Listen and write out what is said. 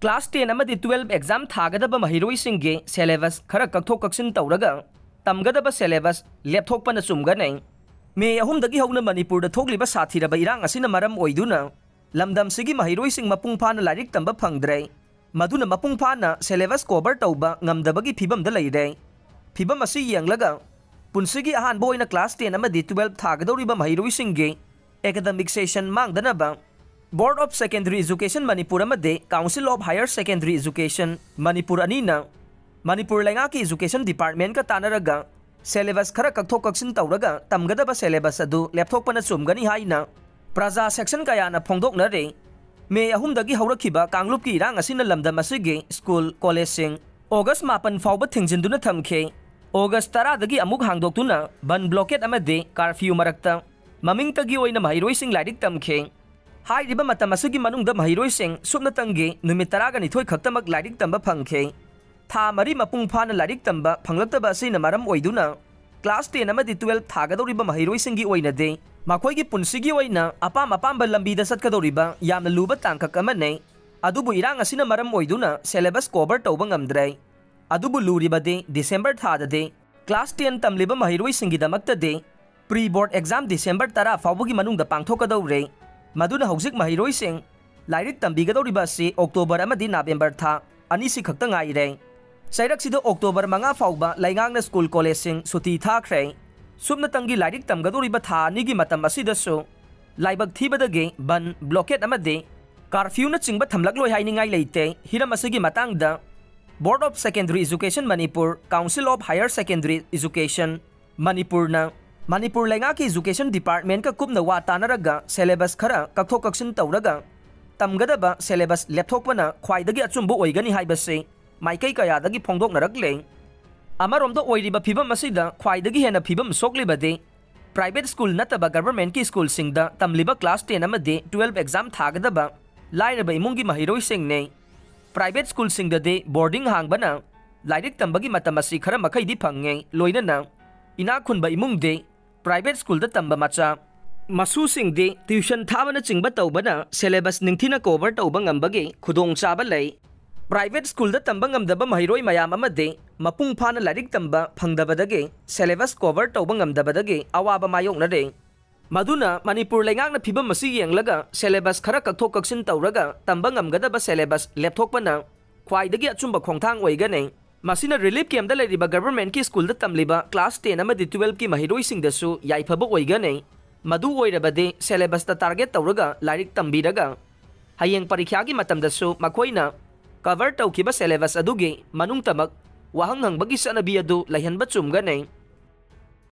class 10 अमदी 12 exam थागदब महिरोइसिंगे syllabus खरा कक्थोक कक्सिन तौरगा तमगदब सिलेबस लेपथोकपन चुमगनै मे अहुमदगी हौना मणिपुर थोकलिबा साथीरबा इरांग असिना मरम ओइदुना लमदमसिगी महिरोइसिंग मपुंग फाना लाइरिक तंबा फंगद्रै मधुना मपुंग फाना सिलेबस कवर तौबा ngamdabagi फिबमदा लैरै फिबम असि यंगलगा पुनसिगी अहानबो ओइना क्लास 10 अमदी 12 थागदौरिबा महिरोइसिंगे एकेडमिक सेशन मांगदनबा board of secondary education Manipur अमदे council of higher secondary education Manipur अनीना मणिपुर लेंगा की एजुकेशन डिपार्टमेंट का तानरगा सिलेबस खरा कक्थोक कक्सिन तौरगा तमगदबा सिलेबस अदु लेपथोकपना चुमगनी हाइना प्रजा सेक्शन कयाना फोंदोकनरे मे अहुमदगी हौरखिबा कांगलुप की इरांग असिना लमदम असिगे स्कूल कॉलेज सिंग ऑगस्ट 9 फाउबा थिंजिंदुना थमखे ऑगस्ट 10 दगी अमुक हांगदोक्तुना बन ब्लॉकेट अमदे कर्फ्यू मरक्ता ममिंगतगी ओइना महिरोइसिंग लाइरिक तमखे हाइरिबा मतम असुगी मनुंगदा महिरोइसिंग सुबनतंगे नुमित 12 खक्तमक लाइरिक तंबा फंखे था मरी मपुंग फाना लाइरिक तंबा फंगलक्तबा असिना मरम ओइदुना क्लास 10 अमदी 12 थागदौरिबा महिरोइसिंगी ओइनदे मखोइगी पुनसिगी ओइना अपाम अपाम्बा लंबीदा सत्कदौरिबा यामना लुबा तांकक अमने अदुबु इरांग असिना मरम ओइदुना सिलेबस कवर तौबा ngamdrai अदुबु लुरिबदे डिसेंबर थाददे क्लास 10 तमलिबा महिरोइसिंगी दमक्तदे प्री बोर्ड एग्जाम डिसेंबर 10 फाउबगी मनुंगदा पांगथोकदौरे मधुना हौजिक महिरोइसिंग लाइरिक तंबीगदौरिबा असि अक्टोबर अमदी नवेंबर था अनिसि खक्ता ngaire सैरक्सिदा अक्टोबर 5 फाउबा लैंगांगना स्कूल कॉलेज सिंग सुती थाख्रे सुबनतंगी लाइरिक तमगदौरिबा था निगी मतम असिदसु लाइबक थीबदगे बन ब्लॉकेट अमदे कर्फ्यूना चिंबा थमलक्लोय हाइनिंगाई लेते हिरम असिगी मतंगदा board of secondary education Manipur council of higher secondary education मणिपुरना मणिपुर लेंगा की एजुकेशन डिपार्टमेंट का कुपना वा तानरगा सिलेबस खरा कक्थोक कक्सिन तौरगा तमगदबा सिलेबस लेपथोकपना ख्वाइदगी अचुंबो ओइगनी हाइबसे माइकई कयादगी फोंदोकनरकले अमरोमदा ओइरिबा फिबम असिदा ख्वाइदगी हेना फिबम सोकलिबदे प्राइवेट स्कूल नतबा गवर्नमेंट की स्कूल सिंगदा तमलिबा क्लास 10 अमदे 12 एग्जाम थागदबा लाइरबा इमुंगी महिरोइसिंगने प्राइवेट स्कूल सिंगदे बोर्डिंग हांगबना लाइरिक तंबगी मतम असि खरा मखैदी फंगे लोइनना इना खुनबा इमुंगदे प्राइवेट स्कूल दा तंबा मचा मसू सिंगदे ट्यूशन थाबना चिंबा तौबना सिलेबस निंगथिना कवर तौबा ngamबगे खुदोंग चाबा लै प्राइवेट स्कूल दा तंबा ngamदबा महिरोइ मयाम अमदे मपुंग फाना लाइरिक तंबा फंगदबदगे सिलेबस कवर तौबा ngamदबदगे अवाबा मायोगनरे मधुना मणिपुर लेंगांगना फिबम मसी येंगलगा सिलेबस खरा कक्थोक कक्सिन तौरगा तंबा ngamगदबा सिलेबस लेपथोकपना ख्वाइदगी अचुंबा खोंथांग ओइगने मसीना रिलीफ कैम्पदा लेरिबा गवर्नमेंट की स्कूल दा तमलिबा क्लास 10 अमदी 12 की महिरोइसिंगदसु याइफबा ओइगने मधु ओइरबदे सिलेबस दा टारगेट तौरगा लाइरिक तंबीरगा हयेंग परीक्षा की मतमदसु मखोइना कवर तौखिबा सिलेबस अदुगे मनुंग तमक वाहंग हंगबगी सनबी अदु लैहनबा चुमगने